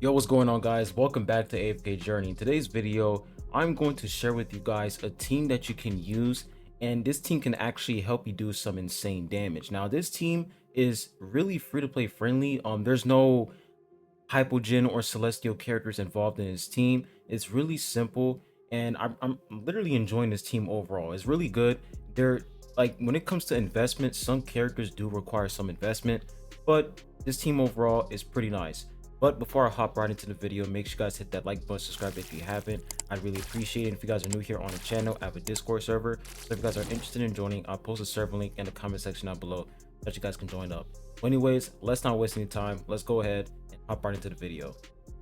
Yo, what's going on, guys? Welcome back to AFK Journey. In today's video, I'm going to share with you guys a team that you can use, and this team can actually help you do some insane damage. Now, this team is really free to play friendly. There's no hypogen or celestial characters involved in this team. It's really simple, and I'm literally enjoying this team overall. It's really good. They're like, when it comes to investment, some characters do require some investment, but this team overall is pretty nice. But before I hop right into the video, make sure you guys hit that like button, subscribe if you haven't. I'd really appreciate it. If you guys are new here on the channel, I have a Discord server, so if you guys are interested in joining, I'll post a server link in the comment section down below that you guys can join up. Well, anyways, let's not waste any time. Let's go ahead and hop right into the video.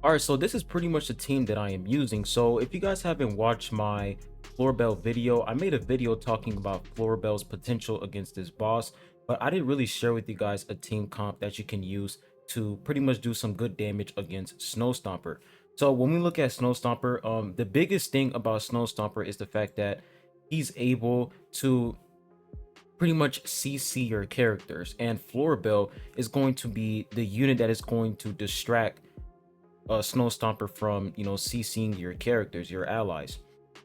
All right, so this is pretty much the team that I am using. So if you guys haven't watched my Florbell video, I made a video talking about Florbell's potential against this boss, but I didn't really share with you guys a team comp that you can use to pretty much do some good damage against Snow Stomper. So when we look at Snow Stomper, the biggest thing about Snow Stomper is the fact that he's able to pretty much CC your characters, and Florbell is going to be the unit that is going to distract Snow Stomper from, CCing your characters, your allies.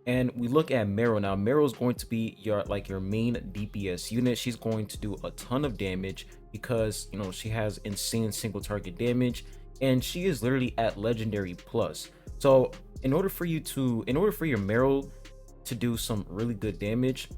And we look at Meryl. Now Meryl is going to be your main DPS unit. She's going to do a ton of damage because she has insane single target damage, and she is literally at legendary plus. So in order for your Meryl to do some really good damage,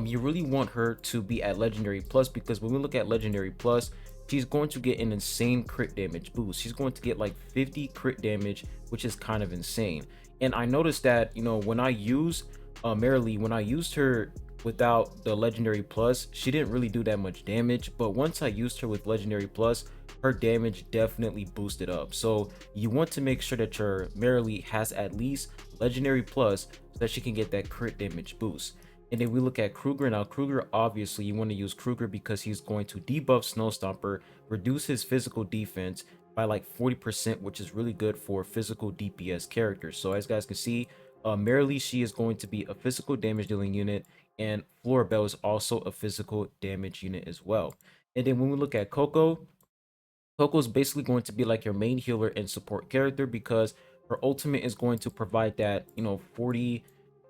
you really want her to be at legendary plus, because when we look at legendary plus, she's going to get an insane crit damage boost. She's going to get like 50 crit damage, which is kind of insane. And I noticed that when I use Merrily, when I used her without the legendary plus, she didn't really do that much damage, but once I used her with legendary plus, her damage definitely boosted up. So you want to make sure that your Merrily has at least legendary plus so that she can get that crit damage boost. And then we look at Kruger. Now Kruger, obviously you want to use Kruger because he's going to debuff Snow Stomper, reduce his physical defense by like 40%, which is really good for physical DPS characters. So as you guys can see, Merrily, she is going to be a physical damage dealing unit, and Florbell is also a physical damage unit as well. And then when we look at Coco, Coco is basically going to be like your main healer and support character, because her ultimate is going to provide that 40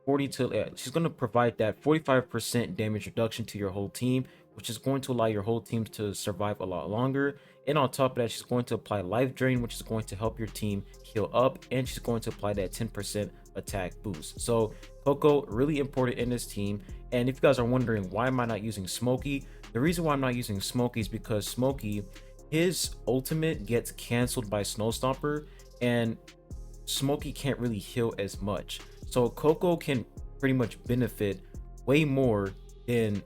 to she's going to provide that 45% damage reduction to your whole team, which is going to allow your whole team to survive a lot longer. And on top of that, she's going to apply life drain, which is going to help your team heal up, and she's going to apply that 10% attack boost. So Coco, really important in this team. And if you guys are wondering why am I not using Smokey, the reason why I'm not using Smokey is because Smokey, his ultimate gets canceled by Snow Stomper, and Smokey can't really heal as much. So Coco can pretty much benefit way more than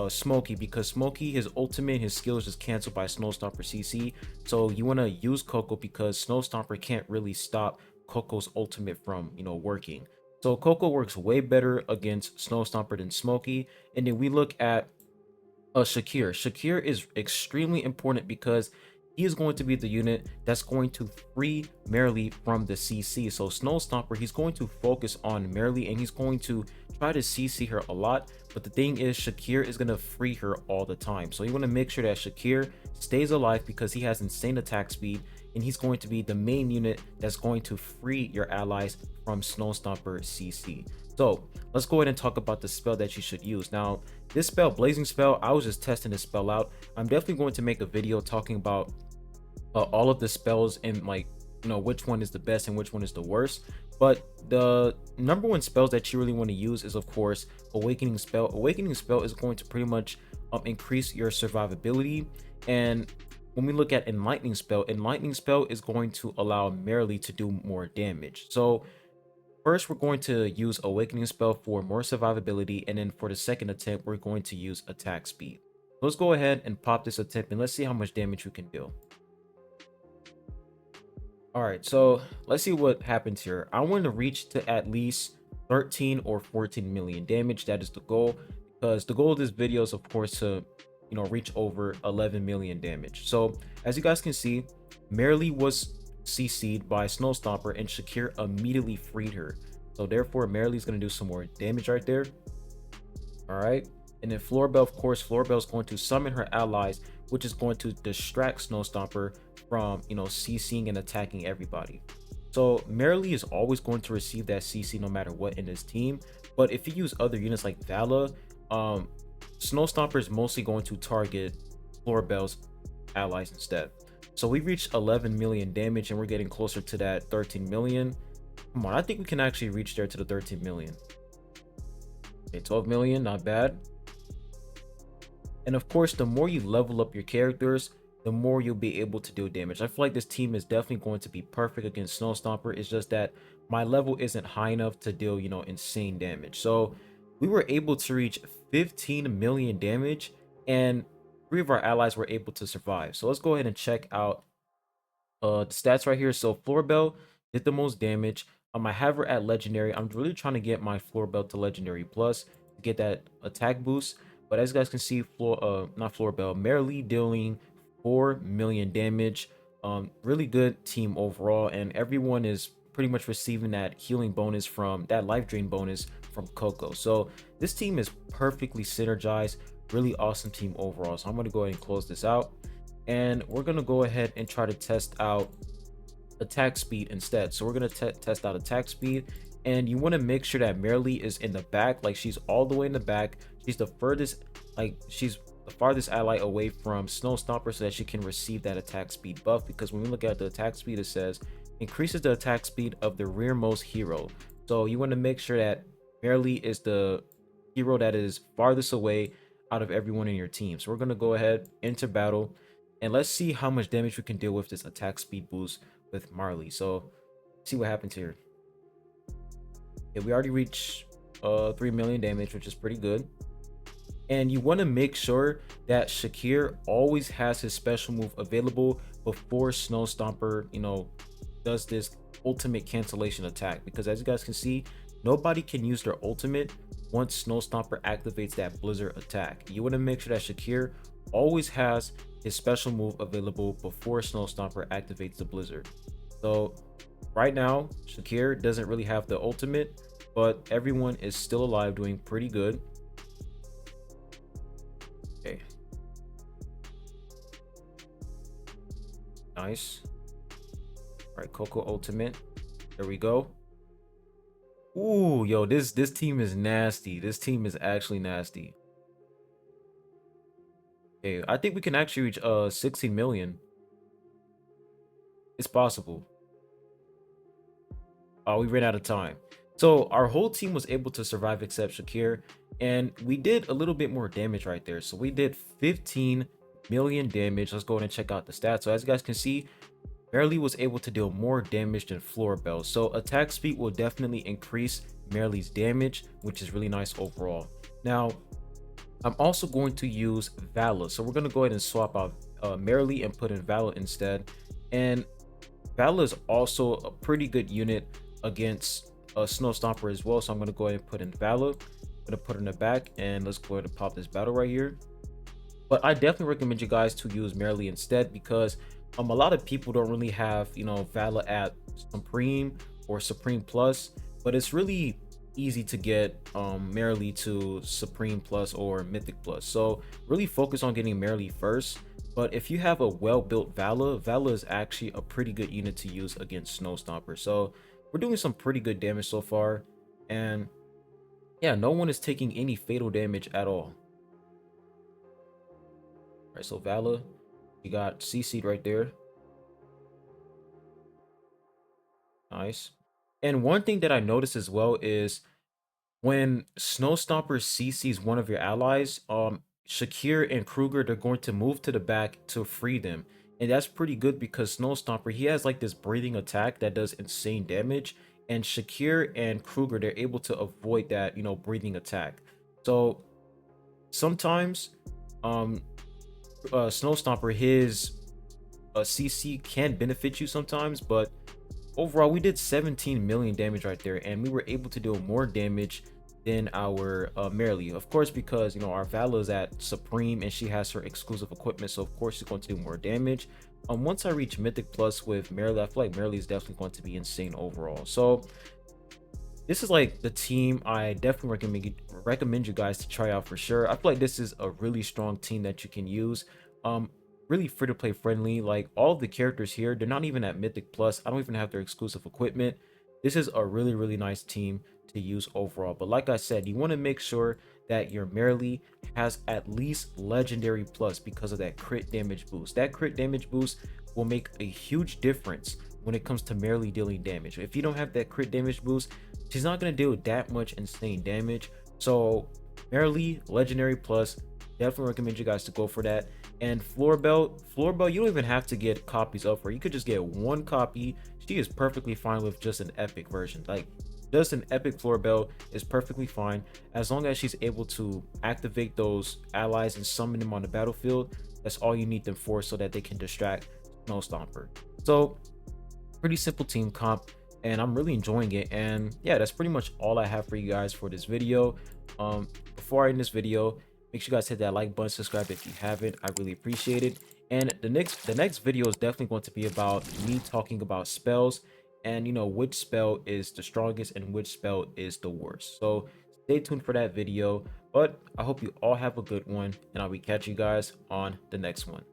Smokey, because Smokey, his ultimate, his skills just canceled by Snow Stomper CC. So you want to use Coco because Snow Stomper can't really stop Coco's ultimate from working. So Coco works way better against Snow Stomper than Smokey. And then we look at Shakir. Shakir is extremely important because he is going to be the unit that's going to free Merrily from the CC. So Snow Stomper, he's going to focus on Merrily and he's going to try to CC her a lot. But the thing is, Shakir is going to free her all the time. So you want to make sure that Shakir stays alive because he has insane attack speed, and he's going to be the main unit that's going to free your allies from Snow Stomper CC. So let's go ahead and talk about the spell that you should use. Now, this spell, Blazing Spell, I was just testing this spell out. I'm definitely going to make a video talking about all of the spells and which one is the best and which one is the worst. But the number one spells that you really want to use is, of course, Awakening Spell. Awakening Spell is going to pretty much increase your survivability. And when we look at Enlightening Spell is going to allow Merrily to do more damage. So first, we're going to use Awakening Spell for more survivability, and then for the second attempt, we're going to use attack speed. Let's go ahead and pop this attempt, and let's see how much damage we can do. All right, so let's see what happens here. I want to reach to at least 13 or 14 million damage. That is the goal, because the goal of this video is, of course, to reach over 11 million damage. So as you guys can see, Merrily was CC'd by Snow Stomper, and Shakir immediately freed her. So therefore, Merrily is going to do some more damage right there. All right, and then Florbell, of course, Florbell is going to summon her allies, which is going to distract Snow Stomper from, you know, CCing and attacking everybody. So Merrily is always going to receive that CC no matter what in his team. But if you use other units like Vala, Snow Stomper is mostly going to target Florbell's allies instead. So we reached 11 million damage and we're getting closer to that 13 million. Come on, I think we can actually reach there to the 13 million. Okay, 12 million, not bad. And of course, the more you level up your characters, the more you'll be able to do damage. I feel like this team is definitely going to be perfect against Snow Stomper. It's just that my level isn't high enough to deal, you know, insane damage. So we were able to reach 15 million damage and 3 of our allies were able to survive. So let's go ahead and check out the stats right here. So Florbell did the most damage. I have her at legendary. I'm really trying to get my Florbell to legendary plus to get that attack boost. But as you guys can see, not Florbell, Merrily dealing 4 million damage. Really good team overall, and everyone is pretty much receiving that healing bonus from that life drain bonus from Coco. So this team is perfectly synergized. Really awesome team overall. So I'm going to go ahead and close this out, and we're going to go ahead and try to test out attack speed instead. So we're going to test out attack speed, and you want to make sure that Merrily is in the back, like she's all the way in the back. She's the furthest, like she's the farthest ally away from Snow Stomper so that she can receive that attack speed buff, because when we look at the attack speed, it says increases the attack speed of the rearmost hero. So you want to make sure that Merrily is the hero that is farthest away out of everyone in your team. So we're going to go ahead into battle, and let's see how much damage we can deal with this attack speed boost with Marley. So see what happens here. Okay, we already reached 3 million damage, which is pretty good. And you want to make sure that Shakir always has his special move available before Snow Stomper, you know, does this ultimate cancellation attack, because as you guys can see, nobody can use their ultimate once Snow Stomper activates that blizzard attack. You want to make sure that Shakir always has his special move available before Snow Stomper activates the blizzard. So right now, Shakir doesn't really have the ultimate, but everyone is still alive, doing pretty good. Okay. Nice. All right, Coco ultimate. There we go. Ooh, yo, this team is nasty. This team is actually nasty. Okay, I think we can actually reach 16 million. It's possible. Oh, we ran out of time. So our whole team was able to survive except Shakir, and we did a little bit more damage right there. So we did 15 million damage. Let's go ahead and check out the stats. So as you guys can see, Merrily was able to deal more damage than Florbell. So attack speed will definitely increase Merrily's damage, which is really nice overall. Now, I'm also going to use Vala. So we're going to go ahead and swap out Merrily and put in Vala instead. And Vala is also a pretty good unit against Snow Stomper as well. So I'm going to go ahead and put in Vala. I'm going to put her in the back, and let's go ahead and pop this battle right here. But I definitely recommend you guys to use Merrily instead, because a lot of people don't really have, you know, Vala at Supreme or Supreme Plus, but it's really easy to get Merrily to Supreme Plus or Mythic Plus. So really focus on getting Merrily first. But if you have a well-built Vala is actually a pretty good unit to use against Snow Stomper. So we're doing some pretty good damage so far, and yeah, no one is taking any fatal damage at all. All right, so Vala, you got CC'd right there. Nice. And one thing that I noticed as well is when Snow Stomper CC's one of your allies, Shakir and Kruger, they're going to move to the back to free them. And that's pretty good, because Snow Stomper, he has like this breathing attack that does insane damage. And Shakir and Kruger, they're able to avoid that, you know, breathing attack. So sometimes Snow Stomper, his CC can benefit you sometimes, but overall we did 17 million damage right there, and we were able to do more damage than our Merrily, of course, because, you know, our Vala is at Supreme and she has her exclusive equipment, so of course she's going to do more damage. Once I reach Mythic Plus with Merrily, I feel like Merrily is definitely going to be insane overall. So this is like the team I definitely recommend you guys to try out for sure. I feel like this is a really strong team that you can use. really free to play friendly. Like all of the characters here, they're not even at Mythic Plus. I don't even have their exclusive equipment. This is a really nice team to use overall. But like I said, you want to make sure that your Merrily has at least Legendary Plus because of that crit damage boost. That crit damage boost will make a huge difference when it comes to Merrily dealing damage. If you don't have that crit damage boost, she's not going to deal that much insane damage. So Merrily Legendary Plus, definitely recommend you guys to go for that. And Floor Bell, you don't even have to get copies of her. You could just get one copy. She is perfectly fine with just an epic version. Like just an epic Floor Bell is perfectly fine as long as she's able to activate those allies and summon them on the battlefield. That's all you need them for, so that they can distract Snow Stomper. So pretty simple team comp, and I'm really enjoying it. And yeah, that's pretty much all I have for you guys for this video. Before I end this video, make sure you guys hit that like button, subscribe if you haven't. I really appreciate it. And the next video is definitely going to be about me talking about spells, and you know, which spell is the strongest and which spell is the worst. So stay tuned for that video. But I hope you all have a good one, and I'll be catching you guys on the next one.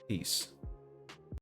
Peace.